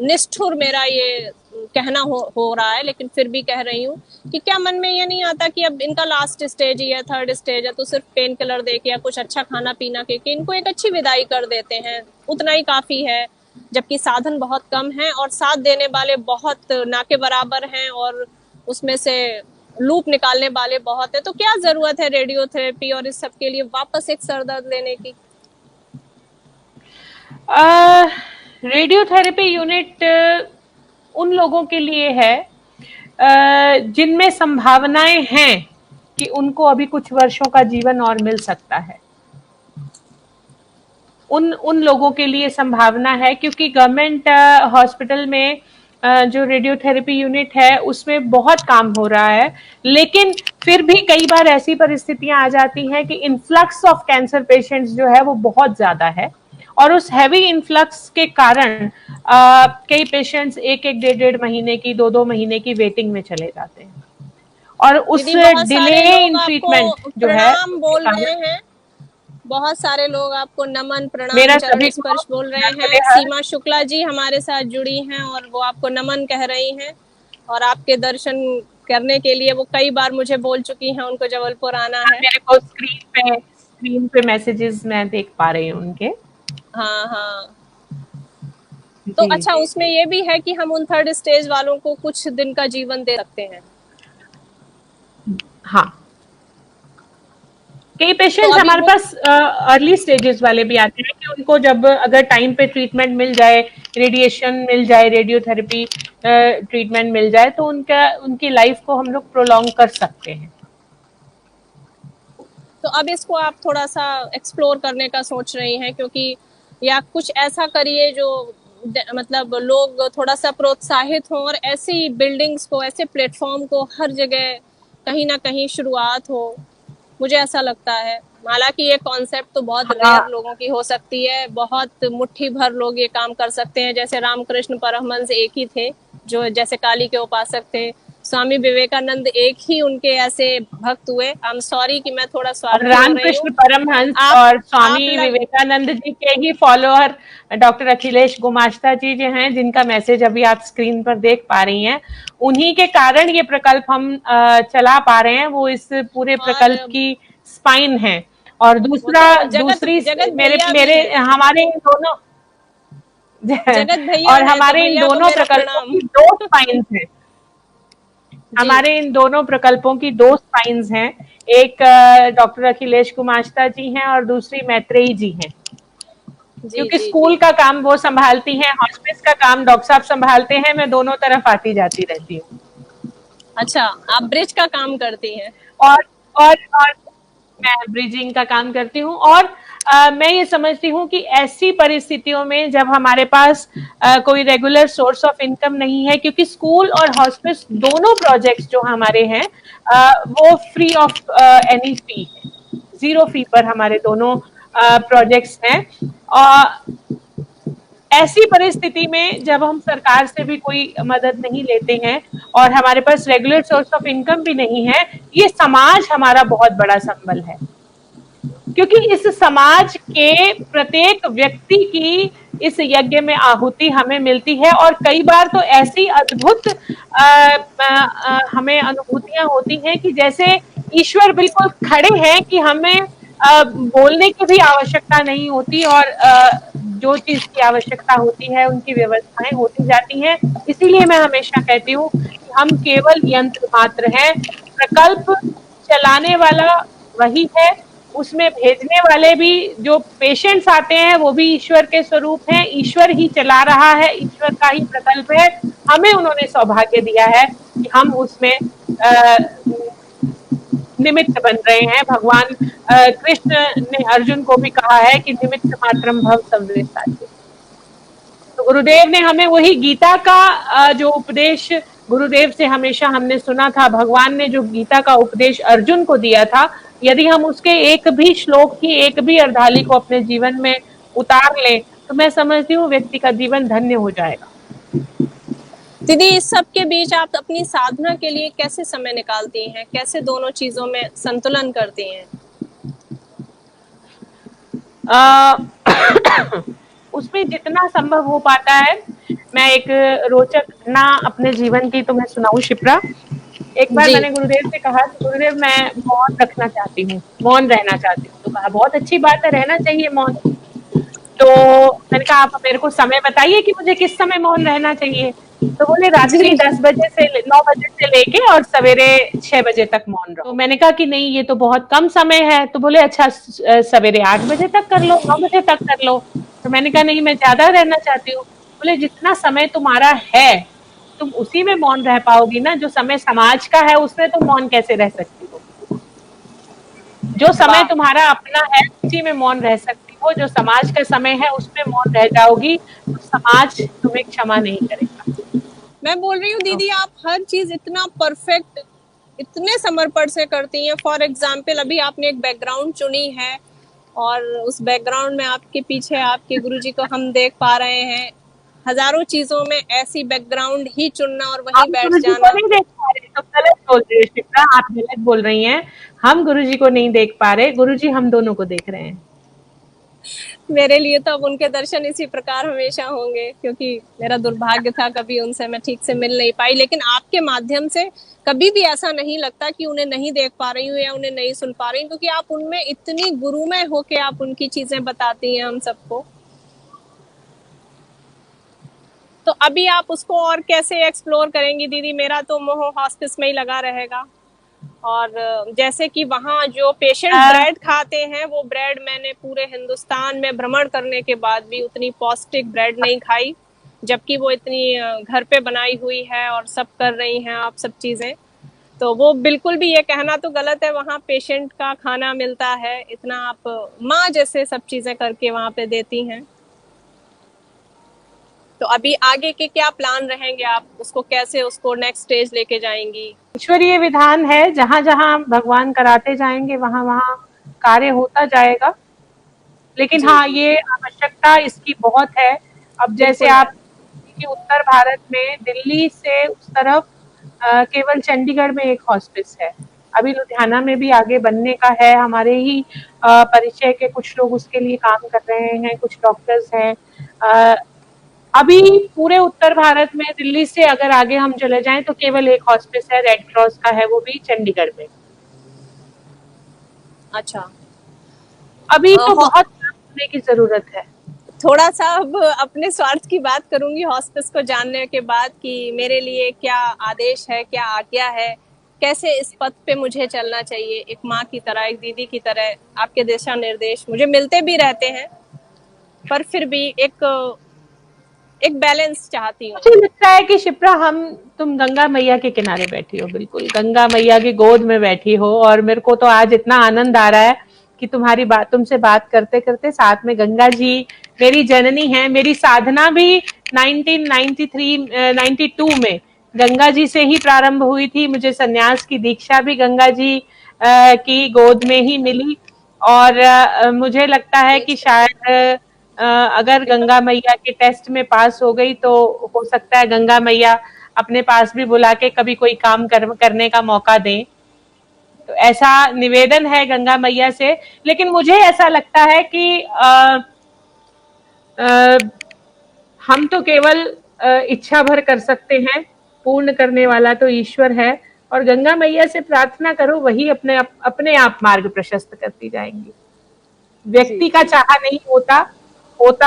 निष्ठुर मेरा ये कहना हो रहा है, लेकिन फिर भी कह रही हूँ कि क्या मन में ये नहीं आता कि अब इनका लास्ट स्टेज ही है, थर्ड स्टेज है, तो सिर्फ पेन किलर दे के या कुछ अच्छा खाना पीना के इनको एक अच्छी विदाई कर देते हैं, उतना ही काफी है। जबकि साधन बहुत कम है और साथ देने वाले बहुत ना के बराबर हैं और उसमें से लूप निकालने वाले बहुत है। तो क्या जरूरत है रेडियोथेरेपी और इस सब के लिए वापस एक सरदर्द लेने की? रेडियोथेरेपी यूनिट उन लोगों के लिए है जिनमें संभावनाएं हैं कि उनको अभी कुछ वर्षों का जीवन और मिल सकता है। उन लोगों के लिए संभावना है, क्योंकि गवर्नमेंट हॉस्पिटल में जो रेडियोथेरेपी यूनिट है उसमें बहुत काम हो रहा है, लेकिन फिर भी कई बार ऐसी परिस्थितियां आ जाती हैं कि इन्फ्लक्स ऑफ कैंसर पेशेंट्स जो है वो बहुत ज्यादा है और उस हैवी इन्फ्लक्स के कारण कई पेशेंट्स एक डेढ़ महीने की, दो महीने की वेटिंग में चले जाते हैं और उस डिले इन ट्रीटमेंट जो है बोल रहे हैं। बहुत सारे लोग आपको नमन प्रणाम चरण स्पर्श बोल रहे हैं। सीमा शुक्ला जी हमारे साथ जुड़ी हैं और वो आपको नमन कह रही हैं और आपके दर्शन करने के लिए वो कई बार मुझे बोल चुकी हैं उनको जबलपुर आना है। मेरे को स्क्रीन पे मैसेजेस मैं देख पा रही हूँ उनके। हाँ। तो अच्छा, उसमें ये भी है कि हम उन थर्ड स्टेज वालों को कुछ दिन का जीवन दे सकते हैं। हाँ, कई पेशेंट्स हमारे पास अर्ली स्टेजेस वाले भी आते हैं कि उनको जब अगर टाइम पे ट्रीटमेंट मिल जाए, रेडिएशन मिल जाए, रेडियोथेरेपी ट्रीटमेंट मिल जाए, तो उनकी लाइफ को हम लोग प्रोलॉन्ग कर सकते हैं। तो अब इसको आप थोड़ा सा एक्सप्लोर करने का सोच रही हैं, क्योंकि या कुछ ऐसा करिए जो मतलब लोग थोड़ा सा प्रोत्साहित हों और ऐसी बिल्डिंग्स को, ऐसे प्लेटफॉर्म को हर जगह कहीं ना कहीं शुरुआत हो। मुझे ऐसा लगता है, हालांकि ये कॉन्सेप्ट तो बहुत रेयर लोगों की हो सकती है, बहुत मुट्ठी भर लोग ये काम कर सकते हैं। जैसे रामकृष्ण परमहंस एक ही थे जो जैसे काली के उपासक थे, स्वामी विवेकानंद एक ही उनके ऐसे भक्त हुए। आई एम सॉरी कि मैं थोड़ा स्वार्थी हो रही हूं। रामकृष्ण परमहंस और स्वामी विवेकानंद जी के ही फॉलोअर डॉक्टर अखिलेश गुमाश्ता जी जो हैं, जिनका मैसेज अभी आप स्क्रीन पर देख पा रही हैं, उन्हीं के कारण ये प्रकल्प हम चला पा रहे हैं। वो इस पूरे प्रकल्प की स्पाइन है। और दूसरी मेरे हमारे दोनों जगत भैया और हमारे इन दोनों प्रकल्पों की दो स्पाइन्स हैं। हमारे इन दोनों प्रकल्पों की दो स्पाइन्स हैं, एक डॉक्टर अखिलेश कुमाश्ता जी हैं और दूसरी मैत्रेयी जी हैं। जी क्योंकि जी स्कूल जी। का काम वो संभालती हैं, हॉस्पिस का काम डॉक्टर साहब संभालते हैं, मैं दोनों तरफ आती जाती रहती हूँ। अच्छा, आप ब्रिज का काम करती हैं। और और मैं ब्रिजिंग का काम करती हूँ। और मैं ये समझती हूँ कि ऐसी परिस्थितियों में जब हमारे पास कोई रेगुलर सोर्स ऑफ इनकम नहीं है, क्योंकि स्कूल और हॉस्पिस दोनों प्रोजेक्ट्स जो हमारे हैं वो फ्री ऑफ एनी फी है, 0 फी पर हमारे दोनों प्रोजेक्ट्स हैं। और ऐसी परिस्थिति में जब हम सरकार से भी कोई मदद नहीं लेते हैं और हमारे पास रेगुलर सोर्स ऑफ इनकम भी नहीं है, ये समाज हमारा बहुत बड़ा संबल है, क्योंकि इस समाज के प्रत्येक व्यक्ति की इस यज्ञ में आहुति हमें मिलती है। और कई बार तो ऐसी अद्भुत हमें अनुभूतियां होती हैं कि जैसे ईश्वर बिल्कुल खड़े हैं कि हमें बोलने की भी आवश्यकता नहीं होती, और जो चीज की आवश्यकता होती है उनकी व्यवस्थाएं होती जाती हैं। इसीलिए मैं हमेशा कहती हूँ कि हम केवल यंत्र मात्र हैं, प्रकल्प चलाने वाला वही है, उसमें भेजने वाले भी जो पेशेंट्स आते हैं वो भी ईश्वर के स्वरूप हैं, ईश्वर ही चला रहा है, ईश्वर का ही प्रकल्प है। हमें उन्होंने सौभाग्य दिया है कि हम उसमें निमित्त बन रहे हैं। भगवान कृष्ण ने अर्जुन को भी कहा है कि निमित्त मात्रम भव सर्वेसाची। तो गुरुदेव ने हमें वही गीता का जो उपदेश गुरुदेव से हमेशा हमने सुना था, भगवान ने जो गीता का उपदेश अर्जुन को दिया था, यदि हम उसके एक भी श्लोक की एक भी अर्धाली को अपने जीवन में उतार लें तो मैं समझती हूँ व्यक्ति का जीवन धन्य हो जाएगा। दीदी, इस सब के बीच आप अपनी साधना के लिए कैसे समय निकालती हैं, कैसे दोनों चीजों में संतुलन करती हैं? उसमें जितना संभव हो पाता है। मैं एक रोचक घटना अपने जीवन की तुम्हें सुनाऊं शिप्रा। एक बार जी मैंने गुरुदेव से कहा कि गुरुदेव मैं मौन रखना चाहती हूँ, मौन रहना चाहती हूँ। तो कहा बहुत अच्छी बात है, रहना चाहिए मौन। तो मैंने कहा आप मेरे को समय बताइए कि मुझे किस समय मौन रहना चाहिए। तो बोले रात्रि जी 10 बजे से 9 बजे से लेके और सवेरे 6 बजे तक मौन रहो। तो मैंने कहा कि नहीं ये तो बहुत कम समय है। तो बोले अच्छा सवेरे 8 बजे तक कर लो, 9 बजे तक कर लो। तो मैंने कहा नहीं मैं ज्यादा रहना चाहती हूँ। बोले जितना समय तुम्हारा है तुम उसी में मौन रह पाओगी ना, जो समय समाज का है उसमें तुम मौन कैसे रह सकती हो। जो समय वाह, तुम्हारा अपना है उसी में मौन रह सकती हो, जो समाज का समय है उसमें मौन रह जाओगी तो समाज तुम्हें क्षमा नहीं करेगा। मैं बोल रही हूँ तो दीदी, आप हर चीज इतना परफेक्ट, इतने समर्पण से करती हैं। फॉर एग्जाम्पल अभी आपने एक बैकग्राउंड चुनी है और उस बैकग्राउंड में आपके पीछे आपके गुरुजी को हम देख पा रहे हैं। हजारों चीजों में ऐसी बैकग्राउंड ही चुनना और वहीं हम बैठ गुरु जी को जाना। नहीं देख पा रहे तो गलत बोल रही है शिप्रा, आप गलत बोल रही हैं। हम गुरु जी को नहीं देख पा रहे, गुरु जी हम दोनों को देख रहे हैं। मेरे लिए तो अब उनके दर्शन इसी प्रकार हमेशा होंगे, क्योंकि मेरा दुर्भाग्य था कभी उनसे मैं ठीक से मिल नहीं पाई। लेकिन आपके माध्यम से कभी भी ऐसा नहीं लगता कि उन्हें नहीं देख पा रही हूँ या उन्हें नहीं सुन पा रही हूँ, क्योंकि आप उनमें इतनी गुरुमय होके आप उनकी चीजें बताती हैं हम सबको। तो अभी आप उसको और कैसे एक्सप्लोर करेंगी दीदी? मेरा तो मोह हॉस्पिस में ही लगा रहेगा। और जैसे कि वहाँ जो पेशेंट ब्रेड खाते हैं, वो ब्रेड मैंने पूरे हिंदुस्तान में भ्रमण करने के बाद भी उतनी पौष्टिक ब्रेड नहीं खाई, जबकि वो इतनी घर पे बनाई हुई है और सब कर रही हैं आप सब चीजें। तो वो बिल्कुल भी ये कहना तो गलत है, वहाँ पेशेंट का खाना मिलता है, इतना आप माँ जैसे सब चीजें करके वहाँ पे देती हैं। तो अभी आगे के क्या प्लान रहेंगे, आप उसको कैसे उसको नेक्स्ट स्टेज लेके जाएंगी? ईश्वरीय विधान है, जहां जहां भगवान कराते जाएंगे वहां वहां कार्य होता जाएगा। लेकिन जी हाँ ये आवश्यकता इसकी बहुत है। अब जैसे बिल्कुल है। आप कि उत्तर भारत में दिल्ली से उस तरफ केवल चंडीगढ़ में एक हॉस्पिस है। अभी लुधियाना में भी आगे बनने का है। हमारे ही परिचय के कुछ लोग उसके लिए काम कर रहे हैं, कुछ डॉक्टर्स हैं। अभी पूरे उत्तर भारत में दिल्ली से अगर आगे हम चले जाएं तो केवल एक हॉस्पिस है, रेड क्रॉस का है, वो भी चंडीगढ़ में। अच्छा। अभी तो बहुत काम होने की जरूरत है। थोड़ा सा अब अपने स्वार्थ की बात करूंगी हॉस्पिस को जानने के बाद कि मेरे लिए क्या आदेश है, क्या आज्ञा है, कैसे इस पथ पे मुझे चलना चाहिए। एक माँ की तरह, एक दीदी की तरह आपके दिशा निर्देश मुझे मिलते भी रहते हैं, पर फिर भी एक बैलेंस चाहती हूँ। मुझे लगता है कि शिप्रा तुम गंगा मैया के किनारे बैठी हो, बिल्कुल गंगा मैया की गोद में बैठी हो, और मेरे को तो आज इतना आनंद आ रहा है कि तुमसे बात करते करते साथ में गंगा जी मेरी जननी है। मेरी साधना भी 1993 92 में गंगा जी से ही प्रारंभ हुई थी। मुझे संन्यास की दीक्षा भी गंगा जी की गोद में ही मिली, और मुझे लगता है कि शायद अगर गंगा मैया के टेस्ट में पास हो गई तो हो सकता है गंगा मैया अपने पास भी बुला के कभी कोई काम करने का मौका दें। तो ऐसा निवेदन है गंगा मैया से। लेकिन मुझे ऐसा लगता है कि हम तो केवल इच्छा भर कर सकते हैं, पूर्ण करने वाला तो ईश्वर है, और गंगा मैया से प्रार्थना करो, वही अपने आप मार्ग प्रशस्त करती जाएंगी। व्यक्ति का चाहा नहीं होता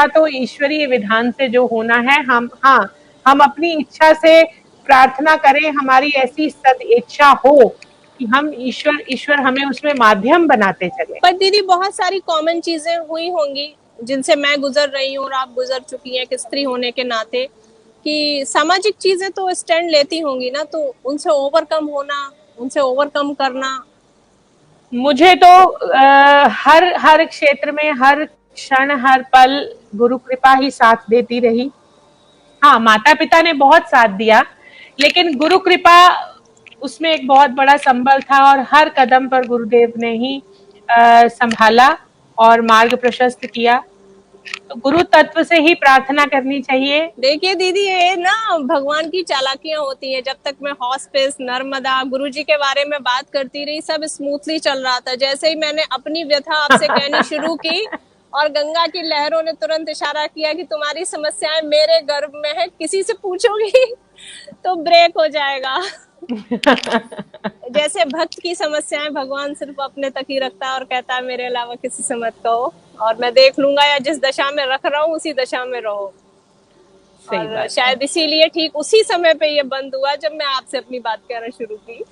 तो ईश्वरीय विधान से जो होना है, हम अपनी इच्छा से प्रार्थना करें, हमारी ऐसी सद इच्छा हो कि हम ईश्वर हमें उसमें माध्यम बनाते चले। पर दीदी बहुत सारी कॉमन चीजें हुई होंगी जिनसे मैं गुजर रही हूँ और आप गुजर चुकी हैं एक स्त्री होने के नाते, कि सामाजिक चीजें तो स्टैंड लेती होंगी ना, तो उनसे ओवरकम होना, उनसे ओवरकम करना। मुझे तो हर क्षेत्र में, हर क्षण, हर पल गुरु कृपा ही साथ देती रही। हाँ, माता पिता ने बहुत साथ दिया, लेकिन गुरु कृपा उसमें एक बहुत बड़ा संबल था, और हर कदम पर गुरुदेव ने ही संभाला और मार्ग प्रशस्त किया। तो गुरु तत्व से ही प्रार्थना करनी चाहिए। देखिए दीदी, ये ना भगवान की चालाकियां होती है। जब तक मैं हॉस्पिस, नर्मदा, गुरुजी के बारे में बात करती रही, सब स्मूथली चल रहा था। जैसे ही मैंने अपनी व्यथा आपसे कहनी शुरू की और गंगा की लहरों ने तुरंत इशारा किया कि तुम्हारी समस्याएं मेरे गर्भ में है, किसी से पूछोगी तो ब्रेक हो जाएगा। जैसे भक्त की समस्याएं भगवान सिर्फ अपने तक ही रखता है और कहता है मेरे अलावा किसी से मत कहो, और मैं देख लूंगा, या जिस दशा में रख रहा हूँ उसी दशा में रहो। और शायद इसीलिए ठीक उसी समय पे ये बंद हुआ जब मैं आपसे अपनी बात कहना शुरू की।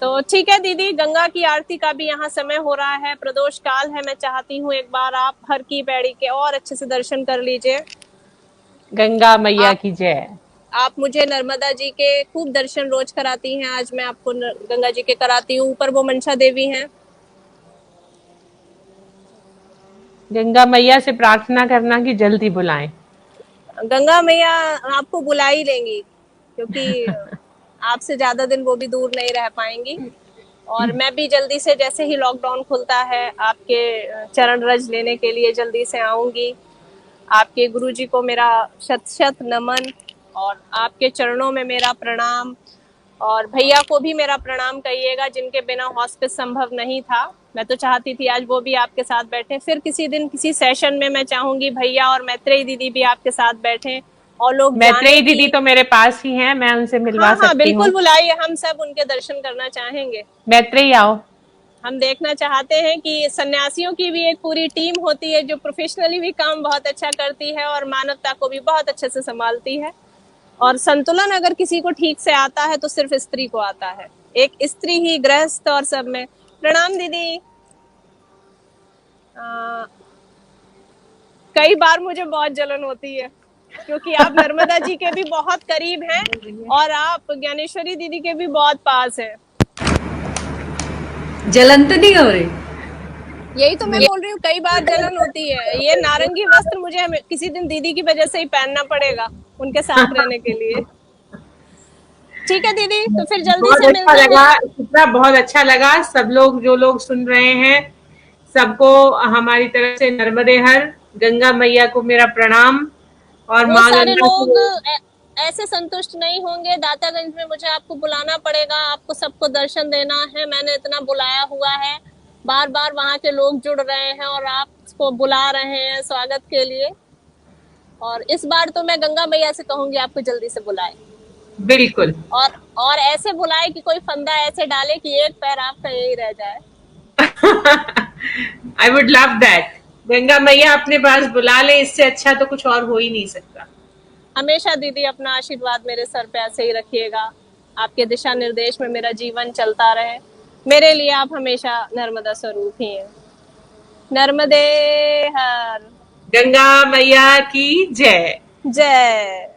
तो ठीक है दीदी, गंगा की आरती का भी यहाँ समय हो रहा है, प्रदोष काल है। मैं चाहती हूँ एक बार आप हर की पैड़ी के और अच्छे से दर्शन कर लीजिए। गंगा मैया की जय। आप मुझे नर्मदा जी के खूब दर्शन रोज कराती हैं, आज मैं आपको गंगा जी के कराती हूँ। ऊपर वो मनसा देवी हैं। गंगा मैया से प्रार्थना करना कि जल्दी बुलाएं। गंगा मैया आपको बुला ही लेंगी, क्योंकि आपसे ज्यादा दिन वो भी दूर नहीं रह पाएंगी। और मैं भी जल्दी से, जैसे ही लॉकडाउन खुलता है, आपके चरण रज लेने के लिए जल्दी से आऊंगी। आपके गुरुजी को मेरा शत शत नमन, और आपके चरणों में मेरा प्रणाम, और भैया को भी मेरा प्रणाम कहिएगा, जिनके बिना हॉस्पिस संभव नहीं था। मैं तो चाहती थी आज वो भी आपके साथ बैठे। फिर किसी दिन किसी सेशन में मैं चाहूंगी भैया और मैत्रेयी दीदी भी आपके साथ बैठे, और लोग मैत्रेयी दीदी तो मेरे पास ही हैं, मैं उनसे मिलवा सकती हूँ। बिल्कुल बुलाइए, हम सब उनके दर्शन करना चाहेंगे। मैत्रेयी आओ। हम देखना चाहते हैं कि सन्यासियों की भी एक पूरी टीम होती है जो प्रोफेशनली भी काम बहुत अच्छा करती है और मानवता को भी बहुत अच्छे से संभालती है। और संतुलन अगर किसी को ठीक से आता है तो सिर्फ स्त्री को आता है। एक स्त्री ही गृहस्थ और सब में। प्रणाम दीदी। कई बार मुझे बहुत जलन होती है, क्योंकि आप नर्मदा जी के भी बहुत करीब हैं और आप ज्ञानेश्वरी दीदी के भी बहुत पास हैं। जलन तो नहीं हो रही? यही तो मैं बोल रही हूँ, कई बार जलन होती है। ये नारंगी वस्त्र मुझे किसी दिन दीदी की वजह से ही पहनना पड़ेगा, उनके साथ रहने के लिए। ठीक है दीदी, तो फिर जल्दी से मिलते हैं। बहुत अच्छा लगा। सब लोग, जो लोग सुन रहे हैं, सबको हमारी तरफ से नर्मदे हर, गंगा मैया को मेरा प्रणाम। और वो सारे लोग ऐसे संतुष्ट नहीं होंगे। दातागंज में मुझे आपको बुलाना पड़ेगा, आपको सबको दर्शन देना है। मैंने इतना बुलाया हुआ है, बार बार वहाँ के लोग जुड़ रहे हैं और आपको बुला रहे हैं स्वागत के लिए। और इस बार तो मैं गंगा मैया से कहूंगी आपको जल्दी से बुलाए। बिल्कुल। और ऐसे बुलाए कि कोई फंदा ऐसे डाले कि एक पैर आपका यही रह जाए। I would love that. Ganga मैया अपने पास बुला ले, इससे अच्छा तो कुछ और हो ही नहीं सकता। हमेशा दीदी अपना आशीर्वाद मेरे सर पे ऐसे ही रखिएगा, आपके दिशा निर्देश में मेरा जीवन चलता रहे। मेरे लिए आप हमेशा नर्मदा स्वरूप ही हैं। नर्मदे हर। गंगा मैया की जय। जय।